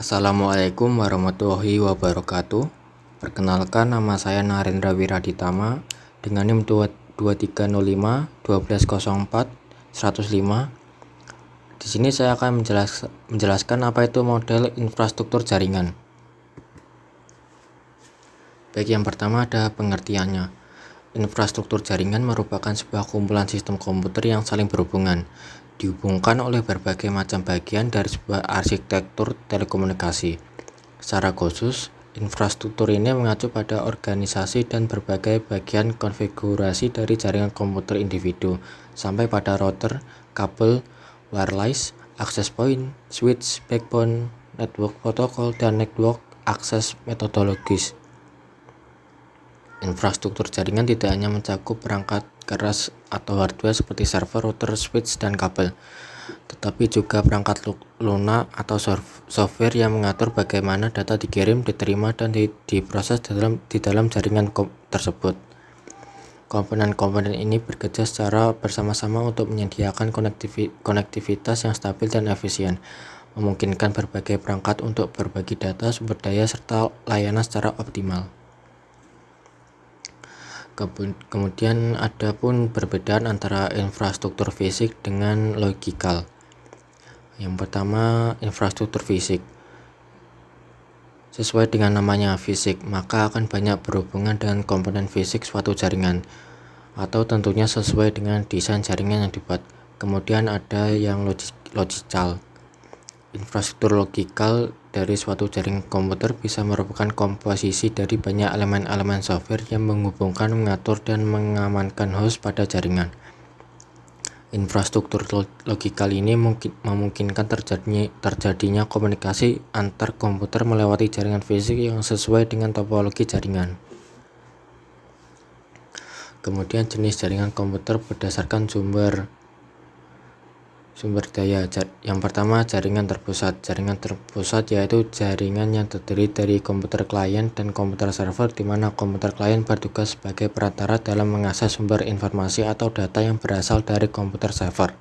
Assalamualaikum warahmatullahi wabarakatuh. Perkenalkan, nama saya Narendra Wiraditama dengan NIM 2305 1204 105. Di sini saya akan menjelaskan apa itu model infrastruktur jaringan. Baik, yang pertama ada pengertiannya. Infrastruktur jaringan merupakan sebuah kumpulan sistem komputer yang saling berhubungan, dihubungkan oleh berbagai macam bagian dari sebuah arsitektur telekomunikasi. Secara khusus, infrastruktur ini mengacu pada organisasi dan berbagai bagian konfigurasi dari jaringan komputer individu, sampai pada router, kabel, wireless, access point, switch, backbone, network protokol, dan network access metodologis. Infrastruktur jaringan tidak hanya mencakup perangkat keras atau hardware seperti server, router, switch, dan kabel, tetapi juga perangkat lunak atau software yang mengatur bagaimana data dikirim, diterima, dan diproses di dalam jaringan tersebut. Komponen-komponen ini bekerja secara bersama-sama untuk menyediakan konektivitas yang stabil dan efisien, memungkinkan berbagai perangkat untuk berbagi data, sumber daya, serta layanan secara optimal. Kemudian ada pun perbedaan antara infrastruktur fisik dengan logikal. Yang pertama, infrastruktur fisik. Sesuai dengan namanya fisik, maka akan banyak berhubungan dengan komponen fisik suatu jaringan, atau tentunya sesuai dengan desain jaringan yang dibuat. Kemudian ada yang logikal. Infrastruktur logikal dari suatu jaringan komputer bisa merupakan komposisi dari banyak elemen-elemen software yang menghubungkan, mengatur, dan mengamankan host pada jaringan. Infrastruktur logikal ini memungkinkan terjadinya komunikasi antar komputer melewati jaringan fisik yang sesuai dengan topologi jaringan. Kemudian jenis jaringan komputer berdasarkan sumber daya. Yang pertama, jaringan terpusat. Jaringan terpusat yaitu jaringan yang terdiri dari komputer klien dan komputer server, di mana komputer klien bertugas sebagai perantara dalam mengakses sumber informasi atau data yang berasal dari komputer server.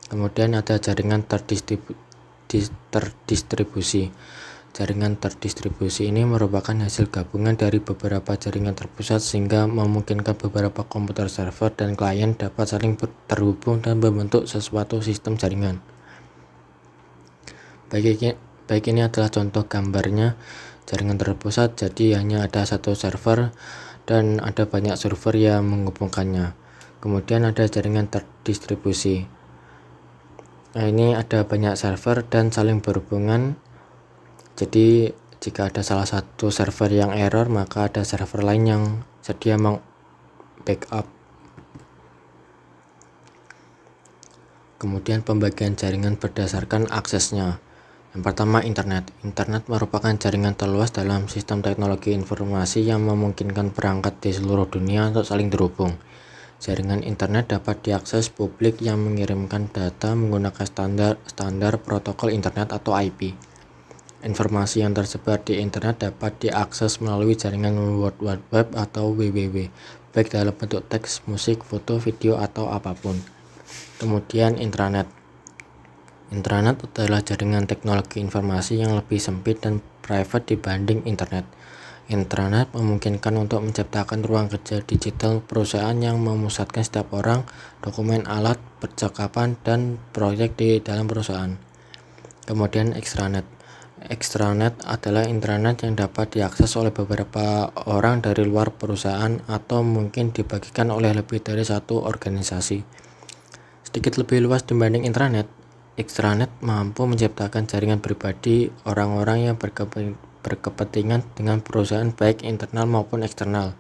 Kemudian ada jaringan terdistribusi. Jaringan terdistribusi ini merupakan hasil gabungan dari beberapa jaringan terpusat sehingga memungkinkan beberapa komputer server dan klien dapat saling terhubung dan membentuk sesuatu sistem jaringan. Baik ini adalah contoh gambarnya jaringan terpusat, jadi hanya ada satu server dan ada banyak server yang menghubungkannya. Kemudian ada jaringan terdistribusi. Nah, ini ada banyak server dan saling berhubungan. Jadi jika ada salah satu server yang error, maka ada server lain yang sedia backup. Kemudian pembagian jaringan berdasarkan aksesnya. Yang pertama, internet. Internet merupakan jaringan terluas dalam sistem teknologi informasi yang memungkinkan perangkat di seluruh dunia untuk saling terhubung. Jaringan internet dapat diakses publik yang mengirimkan data menggunakan standar protokol internet atau IP. Informasi yang tersebar di internet dapat diakses melalui jaringan World Wide Web atau WWW, baik dalam bentuk teks, musik, foto, video, atau apapun. Kemudian intranet. Intranet adalah jaringan teknologi informasi yang lebih sempit dan private dibanding internet. Intranet memungkinkan untuk menciptakan ruang kerja digital perusahaan yang memusatkan setiap orang, dokumen, alat, percakapan, dan proyek di dalam perusahaan. Kemudian extranet. Extranet adalah intranet yang dapat diakses oleh beberapa orang dari luar perusahaan atau mungkin dibagikan oleh lebih dari satu organisasi. Sedikit lebih luas dibanding intranet, extranet mampu menciptakan jaringan pribadi orang-orang yang berkepentingan dengan perusahaan baik internal maupun eksternal,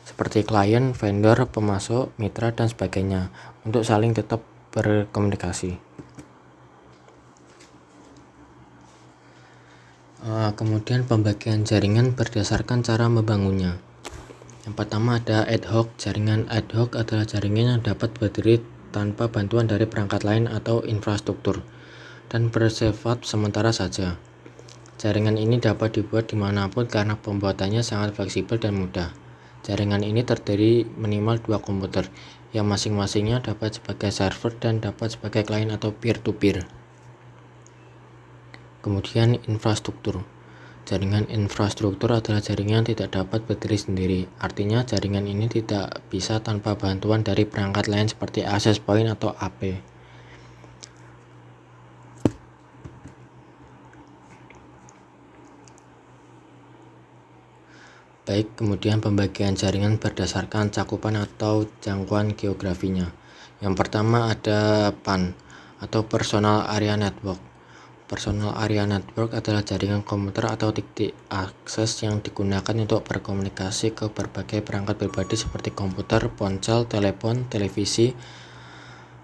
seperti klien, vendor, pemasok, mitra, dan sebagainya, untuk saling tetap berkomunikasi. Kemudian pembagian jaringan berdasarkan cara membangunnya. Yang pertama ada ad hoc. Jaringan ad hoc adalah jaringan yang dapat berdiri tanpa bantuan dari perangkat lain atau infrastruktur dan bersifat sementara saja. Jaringan ini dapat dibuat dimanapun karena pembuatannya sangat fleksibel dan mudah. Jaringan ini terdiri minimal 2 komputer, yang masing-masingnya dapat sebagai server dan dapat sebagai klien atau peer-to-peer. Kemudian infrastruktur. Jaringan infrastruktur adalah jaringan yang tidak dapat berdiri sendiri. Artinya jaringan ini tidak bisa tanpa bantuan dari perangkat lain seperti access point atau AP. Baik, kemudian pembagian jaringan berdasarkan cakupan atau jangkauan geografinya. Yang pertama ada PAN atau Personal Area Network. Personal Area Network adalah jaringan komputer atau titik akses yang digunakan untuk berkomunikasi ke berbagai perangkat pribadi seperti komputer, ponsel, telepon, televisi,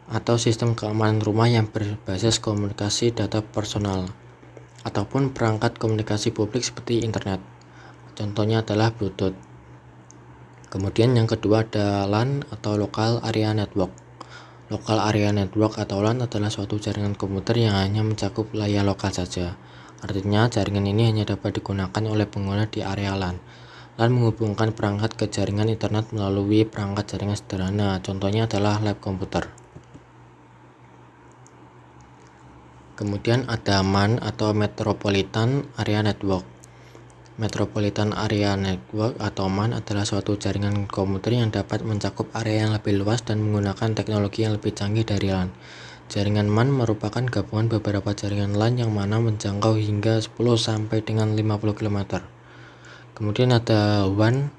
atau sistem keamanan rumah yang berbasis komunikasi data personal, ataupun perangkat komunikasi publik seperti internet. Contohnya adalah Bluetooth. Kemudian yang kedua ada LAN atau Local Area Network. Local Area Network atau LAN adalah suatu jaringan komputer yang hanya mencakup layar lokal saja. Artinya jaringan ini hanya dapat digunakan oleh pengguna di area LAN. LAN menghubungkan perangkat ke jaringan internet melalui perangkat jaringan sederhana. Contohnya adalah lab komputer. Kemudian ada MAN atau Metropolitan Area Network. Metropolitan Area Network atau MAN adalah suatu jaringan komputer yang dapat mencakup area yang lebih luas dan menggunakan teknologi yang lebih canggih dari LAN. Jaringan MAN merupakan gabungan beberapa jaringan LAN yang mana menjangkau hingga 10 sampai dengan 50 km. Kemudian ada WAN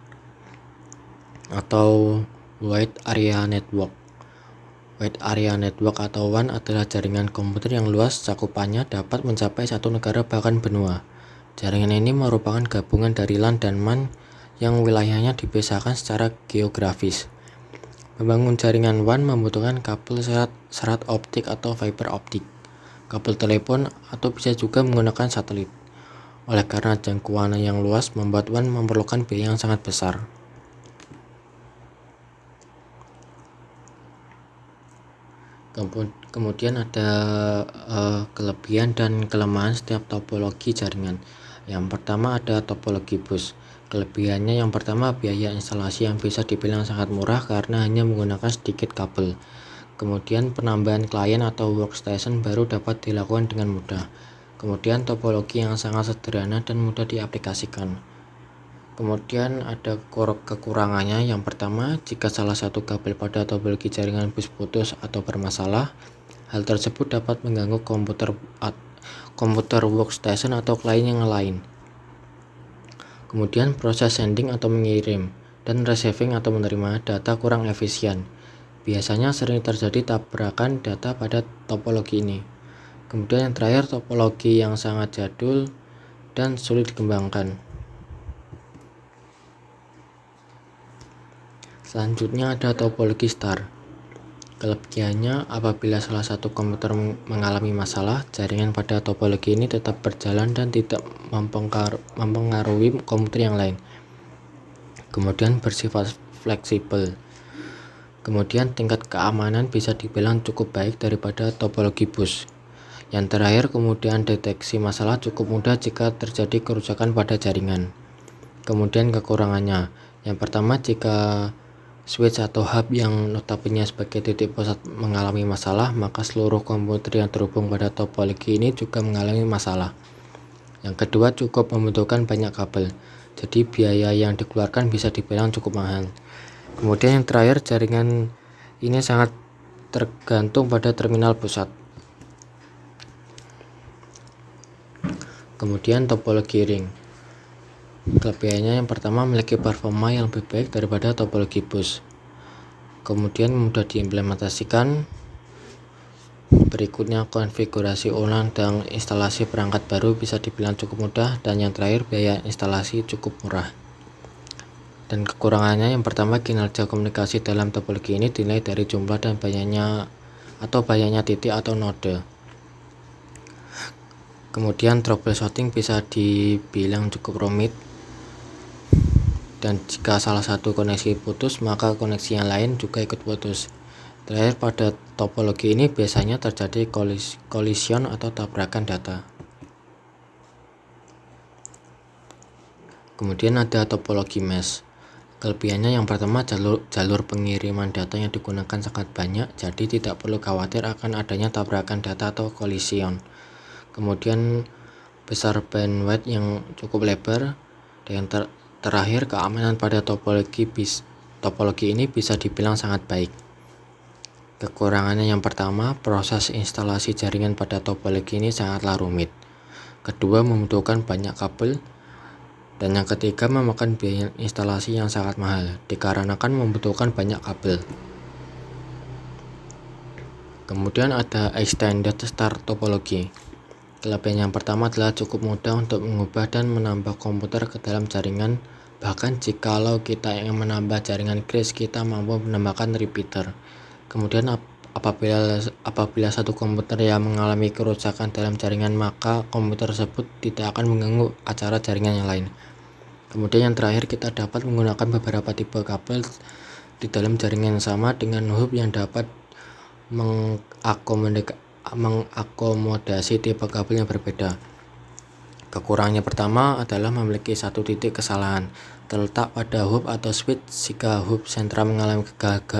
atau Wide Area Network. Wide Area Network atau WAN adalah jaringan komputer yang luas cakupannya dapat mencapai satu negara bahkan benua. Jaringan ini merupakan gabungan dari LAN dan MAN yang wilayahnya dipisahkan secara geografis. Membangun jaringan WAN membutuhkan kabel serat optik atau fiber optik, kabel telepon, atau bisa juga menggunakan satelit. Oleh karena jangkauan yang luas, membuat WAN memerlukan biaya yang sangat besar. Kemudian ada kelebihan dan kelemahan setiap topologi jaringan. Yang pertama ada topologi bus. Kelebihannya yang pertama biaya instalasi yang bisa dibilang sangat murah karena hanya menggunakan sedikit kabel. Kemudian penambahan klien atau workstation baru dapat dilakukan dengan mudah. Kemudian topologi yang sangat sederhana dan mudah diaplikasikan. Kemudian ada kekurangannya. Yang pertama, jika salah satu kabel pada topologi jaringan bus putus atau bermasalah, hal tersebut dapat mengganggu komputer workstation atau klien yang lain. Kemudian proses sending atau mengirim dan receiving atau menerima data kurang efisien. Biasanya sering terjadi tabrakan data pada topologi ini. Kemudian yang terakhir, topologi yang sangat jadul dan sulit dikembangkan. Selanjutnya ada topologi star. Kelebihannya, apabila salah satu komputer mengalami masalah, jaringan pada topologi ini tetap berjalan dan tidak mempengaruhi komputer yang lain. Kemudian bersifat fleksibel. Kemudian tingkat keamanan bisa dibilang cukup baik daripada topologi bus. Yang terakhir, kemudian deteksi masalah cukup mudah jika terjadi kerusakan pada jaringan. Kemudian kekurangannya, yang pertama, jika switch atau hub yang notabene sebagai titik pusat mengalami masalah, maka seluruh komputer yang terhubung pada topologi ini juga mengalami masalah. Yang kedua, cukup membutuhkan banyak kabel, jadi biaya yang dikeluarkan bisa dibilang cukup mahal. Kemudian yang terakhir, jaringan ini sangat tergantung pada terminal pusat. Kemudian topologi ring. Kelebihannya yang pertama, memiliki performa yang lebih baik daripada topologi bus. Kemudian mudah diimplementasikan. Berikutnya konfigurasi ulang dan instalasi perangkat baru bisa dibilang cukup mudah. Dan yang terakhir, biaya instalasi cukup murah. Dan kekurangannya yang pertama, kinerja komunikasi dalam topologi ini dinilai dari jumlah dan banyaknya titik atau node. Kemudian troubleshooting bisa dibilang cukup rumit. Dan jika salah satu koneksi putus, maka koneksi yang lain juga ikut putus. Terakhir, pada topologi ini biasanya terjadi collision atau tabrakan data. Kemudian ada topologi mesh. Kelebihannya yang pertama, jalur pengiriman data yang digunakan sangat banyak, jadi tidak perlu khawatir akan adanya tabrakan data atau collision. Kemudian besar bandwidth yang cukup lebar, dan yang terakhir keamanan pada topologi ini bisa dibilang sangat baik. Kekurangannya yang pertama, proses instalasi jaringan pada topologi ini sangatlah rumit. Kedua, membutuhkan banyak kabel. Dan yang ketiga, memakan biaya instalasi yang sangat mahal, dikarenakan membutuhkan banyak kabel. Kemudian ada extended start topologi. Kelebihan yang pertama adalah cukup mudah untuk mengubah dan menambah komputer ke dalam jaringan. Bahkan jikalau kita ingin menambah jaringan kris, kita mampu menambahkan repeater. Kemudian apabila satu komputer yang mengalami kerusakan dalam jaringan, maka komputer tersebut tidak akan mengganggu acara jaringan yang lain. Kemudian yang terakhir, kita dapat menggunakan beberapa tipe kabel di dalam jaringan yang sama dengan hub yang dapat mengakomodasi tipe kabel yang berbeda. Kekurangannya pertama adalah memiliki satu titik kesalahan, terletak pada hub atau switch. Jika hub sentral mengalami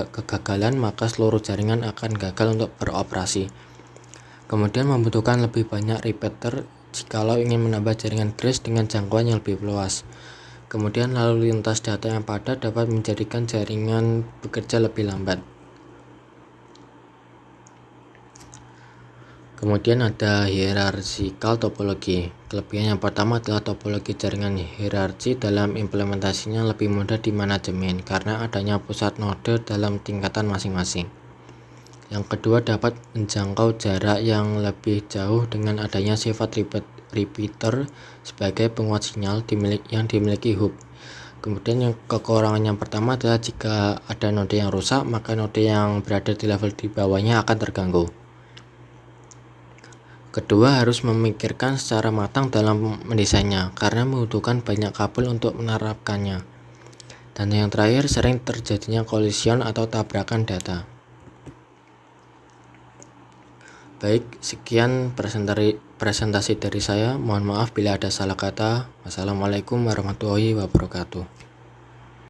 kegagalan, maka seluruh jaringan akan gagal untuk beroperasi. Kemudian membutuhkan lebih banyak repeater jikalau ingin menambah jaringan kris dengan jangkauan yang lebih luas. Kemudian lalu lintas data yang padat dapat menjadikan jaringan bekerja lebih lambat. Kemudian ada hierarchical topologi. Kelebihan yang pertama adalah topologi jaringan hierarki dalam implementasinya lebih mudah di manajemen karena adanya pusat node dalam tingkatan masing-masing. Yang kedua, dapat menjangkau jarak yang lebih jauh dengan adanya sifat repeater sebagai penguat sinyal yang dimiliki hub. Kemudian yang kekurangan yang pertama adalah jika ada node yang rusak, maka node yang berada di level di bawahnya akan terganggu. Kedua, harus memikirkan secara matang dalam mendesainnya karena membutuhkan banyak kabel untuk menerapkannya. Dan yang terakhir, sering terjadinya kolision atau tabrakan data. Baik, sekian presentasi dari saya. Mohon maaf bila ada salah kata. Wassalamualaikum warahmatullahi wabarakatuh.